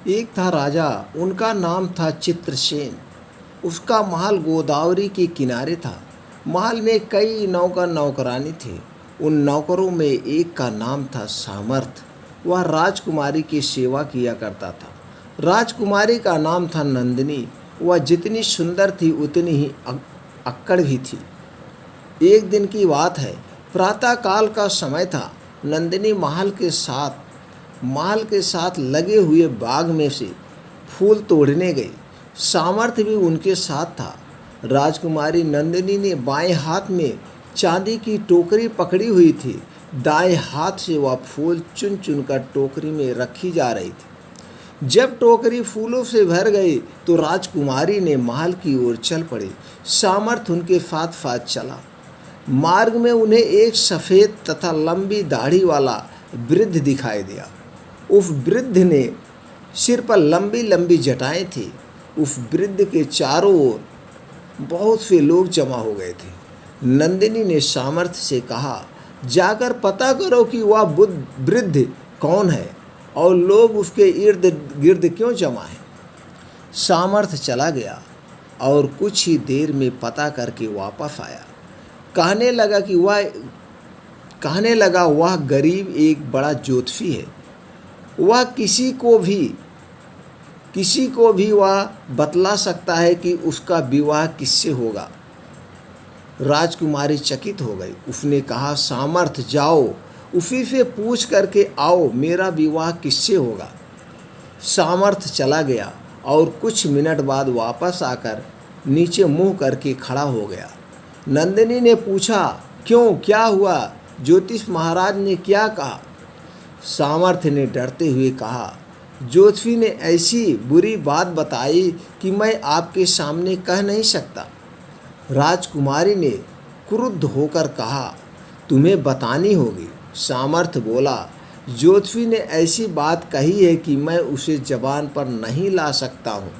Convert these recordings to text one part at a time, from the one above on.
एक था राजा, उनका नाम था चित्रसेन। उसका महल गोदावरी के किनारे था। महल में कई नौकर नौकरानी थे। उन नौकरों में एक का नाम था सामर्थ। वह राजकुमारी की सेवा किया करता था। राजकुमारी का नाम था नंदिनी। वह जितनी सुंदर थी उतनी ही अक्कड़ भी थी। एक दिन की बात है, प्रातःकाल का समय था। नंदिनी महल के साथ लगे हुए बाग में से फूल तोड़ने गई। सामर्थ्य भी उनके साथ था। राजकुमारी नंदिनी ने बाएं हाथ में चांदी की टोकरी पकड़ी हुई थी। दाएं हाथ से वह फूल चुन चुनकर टोकरी में रखी जा रही थी। जब टोकरी फूलों से भर गई तो राजकुमारी ने महल की ओर चल पड़ी। सामर्थ्य उनके साथ साथ चला। मार्ग में उन्हें एक सफ़ेद तथा लंबी दाढ़ी वाला वृद्ध दिखाई दिया। उस वृद्ध ने सिर पर लंबी लंबी जटाएं थी। उस वृद्ध के चारों ओर बहुत से लोग जमा हो गए थे। नंदिनी ने सामर्थ्य से कहा, जाकर पता करो कि वह वृद्ध कौन है और लोग उसके इर्द गिर्द क्यों जमा हैं। सामर्थ्य चला गया और कुछ ही देर में पता करके वापस आया। कहने लगा वह गरीब एक बड़ा ज्योतिषी है। वह किसी को भी वह बतला सकता है कि उसका विवाह किससे होगा। राजकुमारी चकित हो गई। उसने कहा, सामर्थ्य जाओ उसी से पूछ करके आओ मेरा विवाह किससे होगा। सामर्थ्य चला गया और कुछ मिनट बाद वापस आकर नीचे मुंह करके खड़ा हो गया। नंदिनी ने पूछा, क्यों, क्या हुआ? ज्योतिष महाराज ने क्या कहा? सामर्थ्य ने डरते हुए कहा, ज्योतिषी ने ऐसी बुरी बात बताई कि मैं आपके सामने कह नहीं सकता। राजकुमारी ने क्रुद्ध होकर कहा, तुम्हें बतानी होगी। सामर्थ्य बोला, ज्योतिषी ने ऐसी बात कही है कि मैं उसे जबान पर नहीं ला सकता हूँ।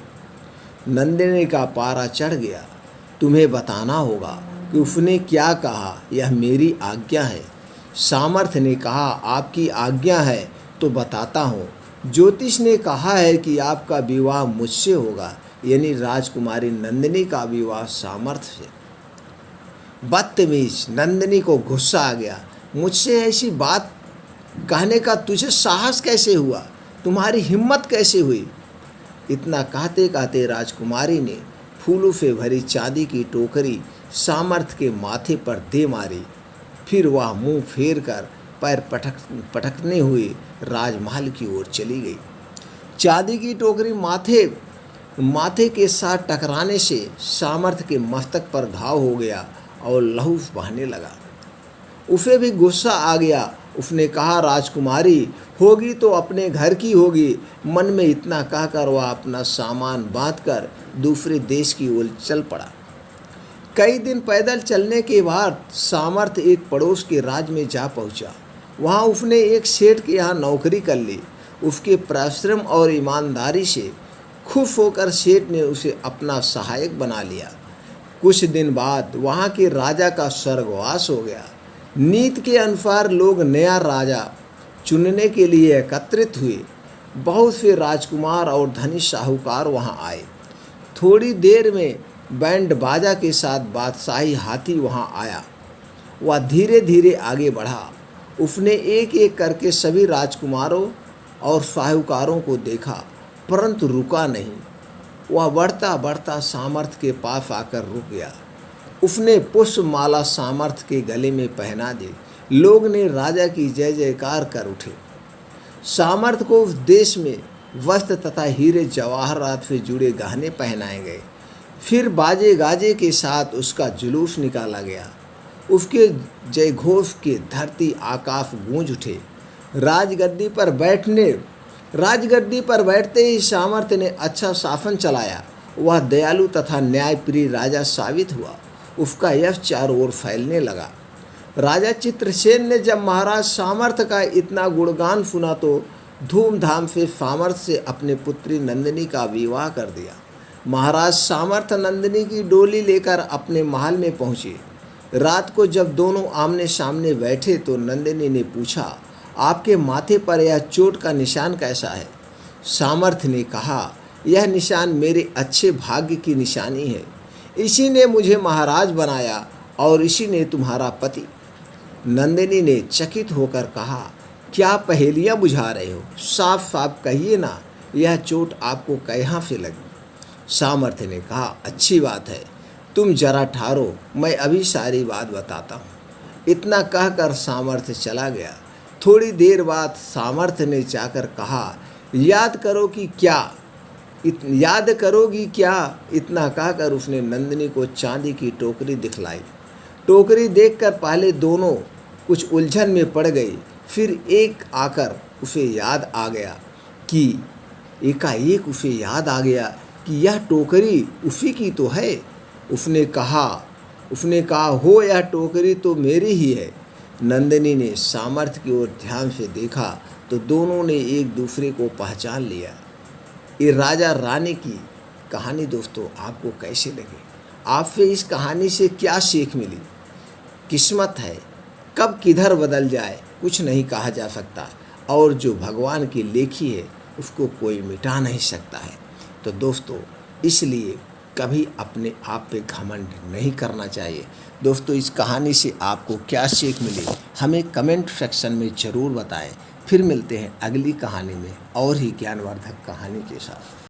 नंदिनी का पारा चढ़ गया। तुम्हें बताना होगा कि उसने क्या कहा, यह मेरी आज्ञा है। सामर्थ्य ने कहा, आपकी आज्ञा है तो बताता हूँ। ज्योतिष ने कहा है कि आपका विवाह मुझसे होगा, यानी राजकुमारी नंदिनी का विवाह सामर्थ्य से। बदतमीज! नंदिनी को गुस्सा आ गया। मुझसे ऐसी बात कहने का तुझे साहस कैसे हुआ? तुम्हारी हिम्मत कैसे हुई? इतना कहते कहते राजकुमारी ने फूलों से भरी चांदी की टोकरी सामर्थ्य के माथे पर दे मारी। फिर वह मुंह फेर कर पैर पटकने हुए राजमहल की ओर चली गई। चांदी की टोकरी माथे के साथ टकराने से सामर्थ्य के मस्तक पर घाव हो गया और लहू बहने लगा। उसे भी गुस्सा आ गया। उसने कहा, राजकुमारी होगी तो अपने घर की होगी। मन में इतना कहकर वह अपना सामान बांधकर दूसरे देश की ओर चल पड़ा। कई दिन पैदल चलने के बाद सामर्थ्य एक पड़ोस के राज्य में जा पहुंचा। वहां उसने एक सेठ के यहाँ नौकरी कर ली। उसके परिश्रम और ईमानदारी से खुश होकर सेठ ने उसे अपना सहायक बना लिया। कुछ दिन बाद वहाँ के राजा का स्वर्गवास हो गया। नीति के अनुसार लोग नया राजा चुनने के लिए एकत्रित हुए। बहुत से राजकुमार और धनी साहूकार वहाँ आए। थोड़ी देर में बैंड बाजा के साथ बादशाही हाथी वहाँ आया। वह धीरे धीरे आगे बढ़ा। उसने एक एक करके सभी राजकुमारों और साहूकारों को देखा, परंतु रुका नहीं। वह बढ़ता बढ़ता सामर्थ्य के पास आकर रुक गया। उसने पुष्पमाला सामर्थ्य के गले में पहना दी। लोग ने राजा की जय जयकार कर उठे। सामर्थ्य को उस देश में वस्त्र तथा हीरे जवाहरात से जुड़े गहने पहनाए गए। फिर बाजे गाजे के साथ उसका जुलूस निकाला गया। उसके जयघोष के धरती आकाश गूंज उठे। राजगद्दी पर बैठते ही सामर्थ्य ने अच्छा शासन चलाया। वह दयालु तथा न्यायप्रिय राजा साबित हुआ। उसका यश चारों ओर फैलने लगा। राजा चित्रसेन ने जब महाराज सामर्थ्य का इतना गुणगान सुना तो धूमधाम से सामर्थ्य से अपनी पुत्री नंदिनी का विवाह कर दिया। महाराज सामर्थ्य नंदिनी की डोली लेकर अपने महल में पहुँचे। रात को जब दोनों आमने सामने बैठे तो नंदिनी ने पूछा, आपके माथे पर यह चोट का निशान कैसा है? सामर्थ्य ने कहा, यह निशान मेरे अच्छे भाग्य की निशानी है। इसी ने मुझे महाराज बनाया और इसी ने तुम्हारा पति। नंदिनी ने चकित होकर कहा, क्या पहेलियां बुझा रहे हो? साफ साफ कहिए ना, यह चोट आपको कहाँ से लगी? सामर्थ्य ने कहा, अच्छी बात है, तुम जरा ठहरो, मैं अभी सारी बात बताता हूँ। इतना कहकर सामर्थ्य चला गया। थोड़ी देर बाद सामर्थ्य ने जाकर कहा, याद करोगी क्या? इतना कहकर उसने नंदिनी को चांदी की टोकरी दिखलाई। टोकरी देखकर पहले दोनों कुछ उलझन में पड़ गई, फिर एकाएक उसे याद आ गया कि यह टोकरी उसी की तो है। उसने कहा, हो, यह टोकरी तो मेरी ही है। नंदिनी ने सामर्थ्य की ओर ध्यान से देखा तो दोनों ने एक दूसरे को पहचान लिया। ये राजा रानी की कहानी दोस्तों आपको कैसी लगी? आपसे इस कहानी से क्या सीख मिली? किस्मत है, कब किधर बदल जाए कुछ नहीं कहा जा सकता, और जो भगवान की लेखी है उसको कोई मिटा नहीं सकता है। तो दोस्तों इसलिए कभी अपने आप पे घमंड नहीं करना चाहिए। दोस्तों इस कहानी से आपको क्या सीख मिली हमें कमेंट सेक्शन में ज़रूर बताएं। फिर मिलते हैं अगली कहानी में और ही ज्ञानवर्धक कहानी के साथ।